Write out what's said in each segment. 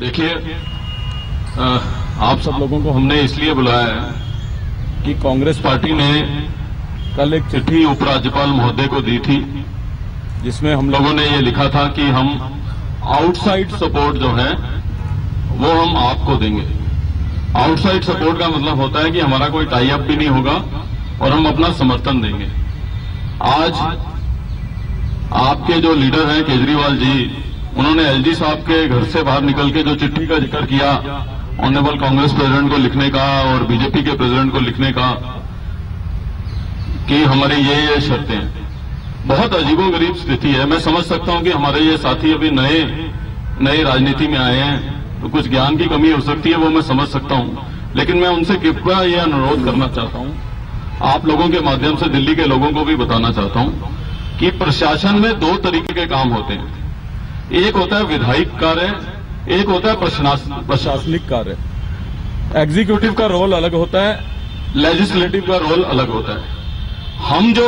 देखिए, आप सब लोगों को हमने इसलिए बुलाया है कि कांग्रेस पार्टी ने कल एक चिट्ठी उपराज्यपाल महोदय को दी थी, जिसमें हम लोगों ने ये लिखा था कि हम आउटसाइड सपोर्ट जो है वो हम आपको देंगे। आउटसाइड सपोर्ट का मतलब होता है कि हमारा कोई टाई अप भी नहीं होगा और हम अपना समर्थन देंगे। आज आपके जो लीडर हैं केजरीवाल जी, उन्होंने एलजी साहब के घर से बाहर निकल के जो चिट्ठी का जिक्र किया ऑनरेबल कांग्रेस प्रेसिडेंट को लिखने का और बीजेपी के प्रेसिडेंट को लिखने का कि हमारी ये शर्तें हैं, बहुत अजीबोगरीब स्थिति है। मैं समझ सकता हूं कि हमारे ये साथी अभी नए राजनीति में आए हैं तो कुछ ज्ञान की कमी हो सकती है, वो मैं समझ सकता हूं, लेकिन मैं उनसे कृपया यह अनुरोध करना चाहता हूं, आप लोगों के माध्यम से दिल्ली के लोगों को भी बताना चाहता हूं कि प्रशासन में दो तरीके के काम होते हैं। एक होता है विधायिक कार्य, एक होता है प्रशासनिक कार्य। एग्जीक्यूटिव का रोल अलग होता है, लेजिस्लेटिव का रोल अलग होता है। हम जो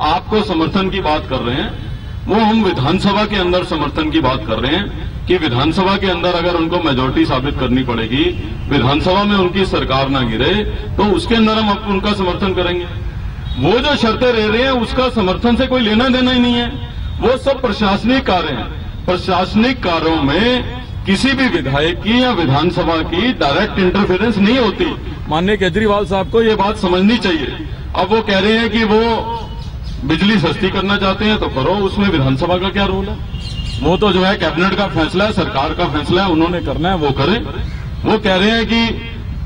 आपको समर्थन की बात कर रहे हैं वो हम विधानसभा के अंदर समर्थन की बात कर रहे हैं कि विधानसभा के अंदर अगर उनको मेजोरिटी साबित करनी पड़ेगी, विधानसभा में उनकी सरकार ना गिरे, तो उसके अंदर हम उनका समर्थन करेंगे। वो जो शर्तें रह रही हैं उसका समर्थन से कोई लेना देना ही नहीं है, वो सब प्रशासनिक कार्य हैं। प्रशासनिक कार्यों में किसी भी विधायक की या विधानसभा की डायरेक्ट इंटरफेरेंस नहीं होती। माननीय केजरीवाल साहब को ये बात समझनी चाहिए। अब वो कह रहे हैं कि वो बिजली सस्ती करना चाहते हैं तो करो, उसमें विधानसभा का क्या रोल है? वो तो जो है कैबिनेट का फैसला है, सरकार का फैसला है, उन्होंने करना है, वो करें। वो कह रहे हैं कि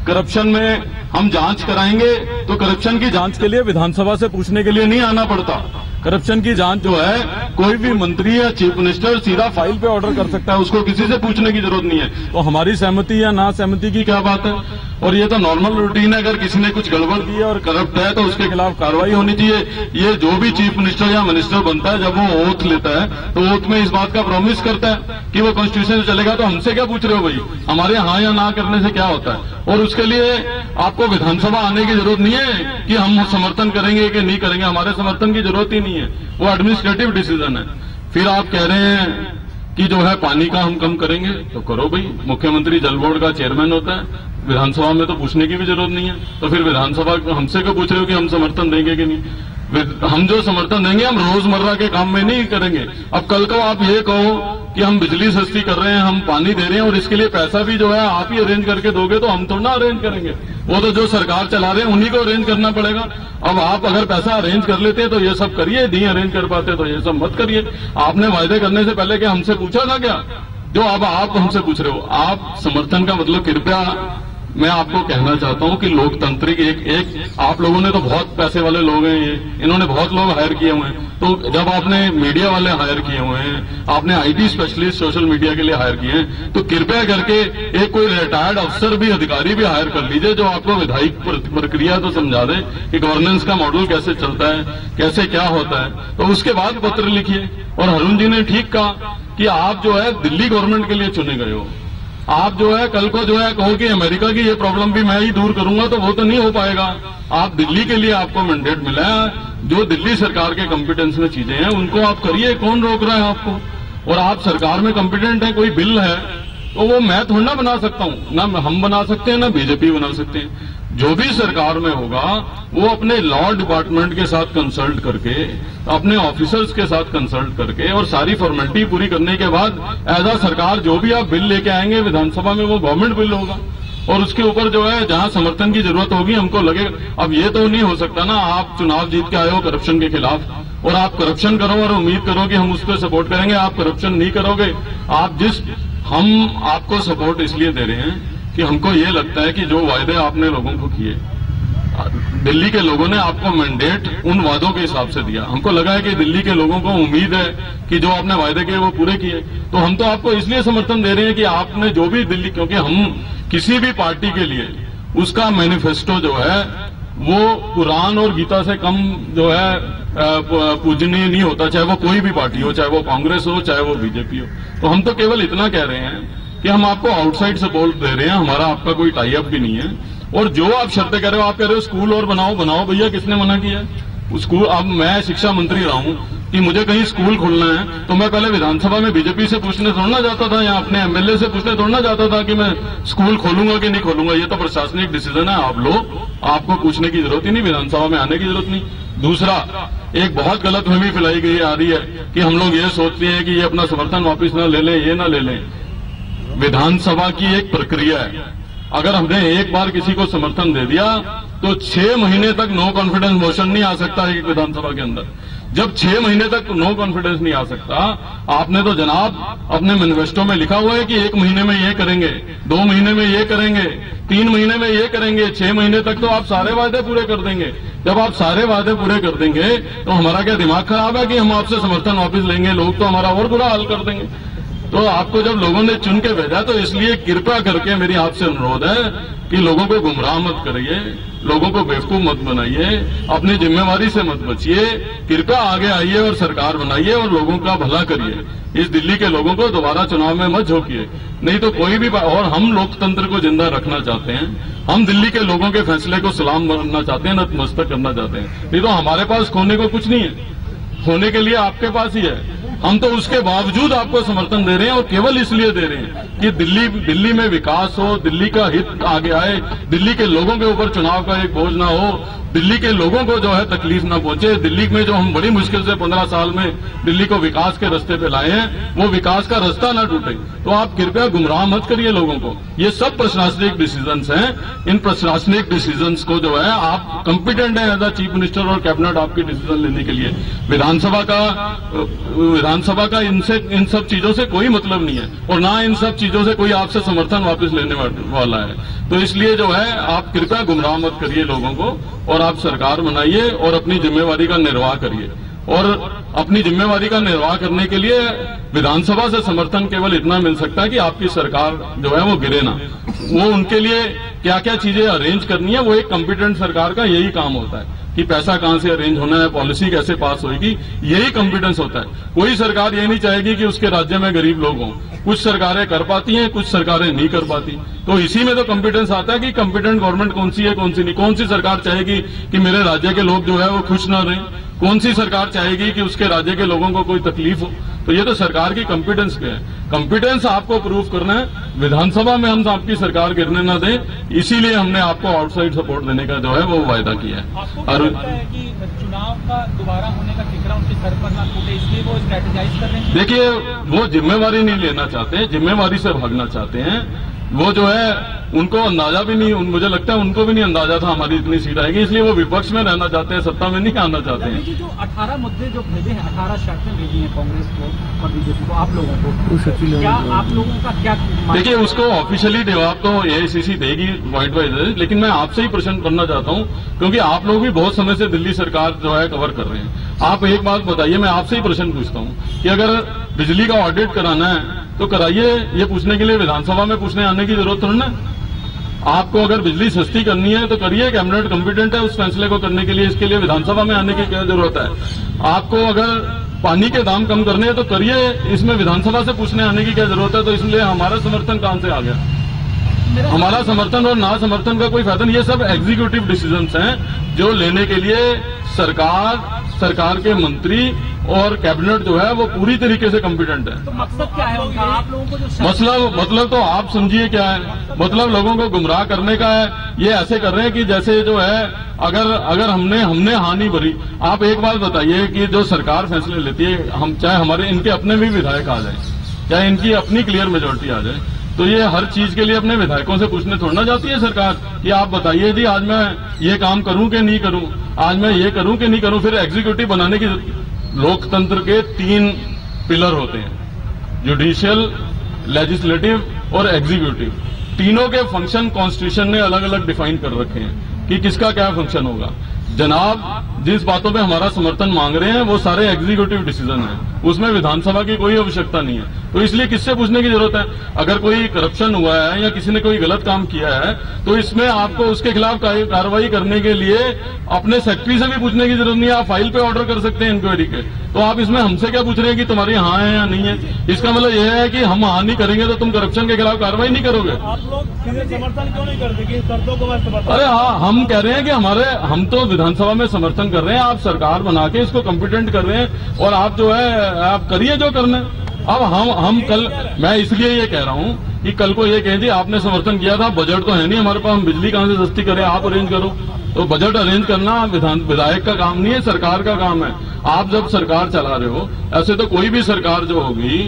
करप्शन में हम जांच कराएंगे, तो करप्शन की जांच के लिए विधानसभा से पूछने के लिए नहीं आना पड़ता। करप्शन की जांच जो है कोई भी मंत्री या चीफ मिनिस्टर सीधा फाइल पे ऑर्डर कर सकता है, उसको किसी से पूछने की जरूरत नहीं है। तो हमारी सहमति या ना सहमति की क्या बात है? और ये तो नॉर्मल रूटीन है, अगर किसी ने कुछ गड़बड़ की है और करप्ट है तो उसके खिलाफ कार्रवाई होनी चाहिए। ये जो भी चीफ मिनिस्टर या मिनिस्टर बनता है, जब वो ओथ लेता है तो ओथ में इस बात का प्रॉमिस करता है कि वो कॉन्स्टिट्यूशन से चलेगा। तो हमसे क्या पूछ रहे हो भाई? हमारे हाँ या ना करने से क्या होता है? और उसके लिए आपको विधानसभा आने की जरूरत नहीं है कि हम समर्थन करेंगे कि नहीं करेंगे, हमारे समर्थन की जरूरत ही नहीं है, वो एडमिनिस्ट्रेटिव डिसीजन है। फिर आप कह रहे हैं कि जो है पानी का हम कम करेंगे, तो करो भाई, मुख्यमंत्री जल बोर्ड का चेयरमैन होता है, विधानसभा में तो पूछने की भी जरूरत नहीं है। तो फिर विधानसभा हमसे क्यों पूछ रहे हो कि हम समर्थन देंगे कि नहीं? हम जो समर्थन देंगे हम रोजमर्रा के काम में नहीं करेंगे। अब कल को आप ये कहो कि हम बिजली सस्ती कर रहे हैं, हम पानी दे रहे हैं और इसके लिए पैसा भी जो है आप ही अरेंज करके दोगे, तो हम थोड़ा ना अरेंज करेंगे, वो तो जो सरकार चला रहे हैं उन्हीं को अरेंज करना पड़ेगा। अब आप अगर पैसा अरेंज कर लेते तो ये सब करिए, नहीं अरेंज कर पाते तो ये सब मत करिए। आपने वायदे करने से पहले क्या हमसे पूछा था क्या? जो अब आप हमसे पूछ रहे हो, आप समर्थन का मतलब कृपया मैं आपको कहना चाहता हूं कि लोकतांत्रिक एक आप लोगों ने तो बहुत पैसे वाले लोग हैं, ये इन्होंने बहुत लोग हायर किए हुए हैं। तो जब आपने मीडिया वाले हायर किए हुए हैं, आपने आईटी स्पेशलिस्ट सोशल मीडिया के लिए हायर किए हैं, तो कृपया करके एक कोई रिटायर्ड अफसर भी, अधिकारी भी हायर कर लीजिए जो आपको विधायिक प्रक्रिया तो समझा दे कि गवर्नेंस का मॉडल कैसे चलता है, कैसे क्या होता है। तो उसके बाद पत्र लिखिए। और अरुण जी ने ठीक कहा कि आप जो है दिल्ली गवर्नमेंट के लिए चुने गए हो। आप जो है कल को जो है कहो कि अमेरिका की ये प्रॉब्लम भी मैं ही दूर करूंगा, तो वो तो नहीं हो पाएगा। आप दिल्ली के लिए आपको मैंडेट मिला है, जो दिल्ली सरकार के कॉम्पिटेंस में चीजें हैं उनको आप करिए, कौन रोक रहा है आपको? और आप सरकार में कॉम्पिटेंट है, कोई बिल है तो वो मैं थोड़ा ना बना सकता हूं, ना हम बना सकते हैं ना बीजेपी बना सकते हैं। जो भी सरकार में होगा वो अपने लॉ डिपार्टमेंट के साथ कंसल्ट करके, अपने ऑफिसर्स के साथ कंसल्ट करके और सारी फॉर्मेलिटी पूरी करने के बाद एज अ सरकार जो भी आप बिल लेके आएंगे विधानसभा में वो गवर्नमेंट बिल होगा और उसके ऊपर जो है जहां समर्थन की जरूरत होगी हमको लगेगा। अब ये तो नहीं हो सकता ना, आप चुनाव जीत के आए हो करप्शन के खिलाफ और आप करप्शन करो और उम्मीद करो कि हम उस पर सपोर्ट करेंगे। आप करप्शन नहीं करोगे। हम आपको सपोर्ट इसलिए दे रहे हैं कि हमको ये लगता है कि जो वायदे आपने लोगों को किए, दिल्ली के लोगों ने आपको मैंडेट उन वादों के हिसाब से दिया। हमको लगा है कि दिल्ली के लोगों को उम्मीद है कि जो आपने वायदे किए वो पूरे किए, तो हम तो आपको इसलिए समर्थन दे रहे हैं कि आपने जो भी दिल्ली, क्योंकि हम किसी भी पार्टी के लिए उसका मैनिफेस्टो जो है वो कुरान और गीता से कम जो है पूजनीय नहीं होता, चाहे वो कोई भी पार्टी हो, चाहे वो कांग्रेस हो, चाहे वो बीजेपी हो। तो हम तो केवल इतना कह रहे हैं कि हम आपको आउटसाइड सपोर्ट दे रहे हैं, हमारा आपका कोई टाई अप भी नहीं है। और जो आप शर्तें कह रहे हो, आप कह रहे हो स्कूल और बनाओ भैया, किसने मना किया? स्कूल, अब मैं शिक्षा मंत्री रहा हूं कि मुझे कहीं स्कूल खोलना है तो मैं पहले विधानसभा में बीजेपी से पूछने थोड़ा ना जाता था या अपने एमएलए से पूछने थोड़ा ना जाता था कि मैं स्कूल खोलूंगा कि नहीं खोलूंगा। ये तो प्रशासनिक डिसीजन है, आप लोग, आपको पूछने की जरूरत ही नहीं, विधानसभा में आने की जरूरत नहीं। दूसरा, एक बहुत गलतफहमी फैलाई गई आ रही है कि हम लोग ये सोचते हैं कि ये अपना समर्थन वापस ना ले लें, ये ना ले लें। विधानसभा की एक प्रक्रिया है, अगर हमने एक बार किसी को समर्थन दे दिया तो 6 महीने तक नो कॉन्फिडेंस मोशन नहीं आ सकता है विधानसभा के अंदर। जब 6 महीने तक नो कॉन्फिडेंस नहीं आ सकता, आपने तो जनाब अपने मैनिफेस्टो में लिखा हुआ है कि 1 महीने में ये करेंगे, 2 महीने में ये करेंगे, 3 महीने में ये करेंगे, 6 महीने तक तो आप सारे वादे पूरे कर देंगे। जब आप सारे वादे पूरे कर देंगे तो हमारा क्या दिमाग खराब है कि हम आपसे समर्थन वापस लेंगे? लोग तो हमारा और बुरा हाल कर देंगे। तो आपको जब लोगों ने चुन के भेजा तो इसलिए कृपया करके मेरी आपसे अनुरोध है कि लोगों को गुमराह मत करिए, लोगों को बेवकूफ मत बनाइए, अपनी जिम्मेवारी से मत बचिए। कृपया आगे आइए और सरकार बनाइए और लोगों का भला करिए। इस दिल्ली के लोगों को दोबारा चुनाव में मत झोंकिए, नहीं तो कोई भी और हम लोकतंत्र को जिंदा रखना चाहते हैं, हम दिल्ली के लोगों के फैसले को सलाम करना चाहते हैं, नतमस्तक करना चाहते हैं। नहीं तो हमारे पास खोने को कुछ नहीं है, होने के लिए आपके पास ही है। हम तो उसके बावजूद आपको समर्थन दे रहे हैं और केवल इसलिए दे रहे हैं कि दिल्ली में विकास हो, दिल्ली का हित आगे आए, दिल्ली के लोगों के ऊपर चुनाव का एक बोझ ना हो, दिल्ली के लोगों को जो है तकलीफ ना पहुंचे। दिल्ली में जो हम बड़ी मुश्किल से 15 साल में दिल्ली को विकास के रास्ते पे लाए हैं, वो विकास का रास्ता ना टूटे। तो आप कृपया गुमराह मत करिए लोगों को। ये सब प्रशासनिक डिसीजंस हैं, इन प्रशासनिक डिसीजंस को जो है आप कॉम्पिटेंट हैं एज अ चीफ मिनिस्टर और कैबिनेट आपकी डिसीजन लेने के लिए। विधानसभा का इन सब चीजों से कोई मतलब नहीं है और ना इन सब चीजों से कोई आपसे समर्थन वापस लेने वाला है। तो इसलिए जो है आप कृपया गुमराह मत करिए लोगों को और आप सरकार बनाइए और अपनी जिम्मेवारी का निर्वाह करिए। और अपनी जिम्मेवारी का निर्वाह करने के लिए विधानसभा से समर्थन केवल इतना मिल सकता है कि आपकी सरकार जो है वो गिरे ना। वो उनके लिए क्या क्या चीजें अरेंज करनी है, वो एक कॉम्पिटेंट सरकार का यही काम होता है कि पैसा कहां से अरेंज होना है, पॉलिसी कैसे पास होगी, यही कॉम्पिटेंस होता है। कोई सरकार ये नहीं चाहेगी कि उसके राज्य में गरीब लोग हों। कुछ सरकारें कर पाती हैं, कुछ सरकारें नहीं कर पाती। तो इसी में तो कॉम्पिटेंस आता है कि कॉम्पिटेंट गवर्नमेंट कौन सी है, कौन सी नहीं। कौन सी सरकार चाहेगी कि मेरे राज्य के लोग जो है वो खुश ना रहें? कौन सी सरकार चाहेगी कि उसके राज्य के लोगों को कोई तकलीफ हो? तो ये तो सरकार की कॉम्पिटेंस पे है। कॉम्पिटेंस आपको प्रूव करना है, विधानसभा में हम आपकी सरकार गिरने ना दें, इसीलिए हमने आपको आउटसाइड सपोर्ट देने का जो है वो वायदा किया है। और कि चुनाव का दोबारा होने का खतरा उनके सर पर ना टूटे, इसलिए वो स्ट्रेटेजाइज कर रहे हैं। देखिए, वो जिम्मेवारी नहीं लेना चाहते, जिम्मेवारी से भागना चाहते हैं। वो जो है उनको अंदाजा भी नहीं, मुझे लगता है उनको भी नहीं अंदाजा था हमारी इतनी सीट आएगी, इसलिए वो विपक्ष में रहना चाहते हैं, सत्ता में नहीं आना चाहते हैं। जो 18 मुद्दे जो भेजे हैं, 18 शर्तें भेजी हैं कांग्रेस को और बीजेपी को, आप लोगों को, क्या आप लोगों का क्या? देखिए, उसको ऑफिशियली जवाब तो एआईसीसी देगी पॉइंट वाइज, लेकिन मैं आपसे ही प्रश्न करना चाहता हूं क्योंकि आप लोग भी बहुत समय से दिल्ली सरकार जो है कवर कर रहे हैं। आप एक बात बताइए, मैं आपसे ही प्रश्न पूछता हूं कि अगर बिजली का ऑडिट कराना है तो कराइए, ये पूछने के लिए विधानसभा में पूछने आने की जरूरत थोड़ी ना। आपको अगर बिजली सस्ती करनी है तो करिए, कैबिनेट कॉम्पिटेंट है उस फैसले को करने के लिए, इसके लिए विधानसभा में आने की क्या जरूरत है? आपको अगर पानी के दाम कम करने हैं तो करिए, इसमें विधानसभा से पूछने आने की क्या जरूरत है? तो इसलिए हमारा समर्थन कहां से आ गया? हमारा समर्थन और ना समर्थन का कोई फायदा नहीं। ये सब एग्जीक्यूटिव डिसीजंस हैं जो लेने के लिए सरकार के मंत्री और कैबिनेट जो है वो पूरी तरीके से कॉम्पिटेंट है। तो मकसद क्या है उनका? आप लोगों को जो मतलब तो आप समझिए क्या है, मतलब लोगों को गुमराह करने का है। ये ऐसे कर रहे हैं कि जैसे जो है अगर हमने हानि भरी। आप एक बात बताइए कि जो सरकार फैसले लेती है, हम चाहे हमारे इनके अपने भी विधायक आ जाए, चाहे इनकी अपनी क्लियर मेजोरिटी आ जाए, तो ये हर चीज के लिए अपने विधायकों से पूछने थोड़ा ना जाती है सरकार कि आप बताइए जी आज मैं ये काम करूं कि नहीं करूं, आज मैं ये करूं कि नहीं करूं। फिर एग्जीक्यूटिव बनाने की, लोकतंत्र के 3 पिलर होते हैं, जुडिशियल, लेजिस्लेटिव और एग्जीक्यूटिव। तीनों के फंक्शन कॉन्स्टिट्यूशन ने अलग अलग डिफाइन कर रखे हैं कि किसका क्या फंक्शन होगा। जनाब जिस बातों पे हमारा समर्थन मांग रहे हैं वो सारे एग्जीक्यूटिव डिसीजन हैं। उसमें विधानसभा की कोई आवश्यकता नहीं है। तो इसलिए किससे पूछने की जरूरत है? अगर कोई करप्शन हुआ है या किसी ने कोई गलत काम किया है तो इसमें आपको उसके खिलाफ कार्रवाई करने के लिए अपने सेक्रेटरी से भी पूछने की जरूरत नहीं है। आप फाइल पे ऑर्डर कर सकते हैं इंक्वायरी के। तो आप इसमें हमसे क्या पूछ रहे हैं कि तुम्हारी हाँ है या नहीं है? इसका मतलब यह है कि हम हाँ नहीं करेंगे तो तुम करप्शन के खिलाफ कार्रवाई नहीं करोगे। आप लोग सीधे समर्थन क्यों नहीं करते कि शर्तों को समर्थन? अरे हाँ, हम कह रहे हैं कि हम तो विधानसभा में समर्थन कर रहे हैं, आप सरकार बना के इसको कॉम्पिटेंट कर रहे हैं और आप जो है आप करिए जो करना है। अब हम कल, मैं इसलिए ये कह रहा हूं कि कल को ये कह दी आपने समर्थन किया था, बजट तो है नहीं हमारे पास, हम बिजली कहां से सस्ती करें, आप अरेंज करो। तो बजट अरेंज करना विधायक का काम नहीं है, सरकार का काम है। आप जब सरकार चला रहे हो, ऐसे तो कोई भी सरकार जो होगी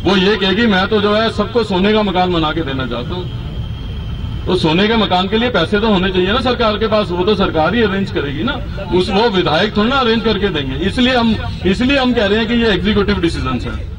वो ये कहेगी मैं तो जो है सबको सोने का मकान बना के देना चाहता हूं। तो सोने के मकान के लिए पैसे तो होने चाहिए ना सरकार के पास, वो तो सरकार ही अरेंज करेगी ना, वो विधायक थोड़ा ना अरेंज करके देंगे। इसलिए हम कह रहे हैं कि ये एग्जीक्यूटिव डिसीजन है।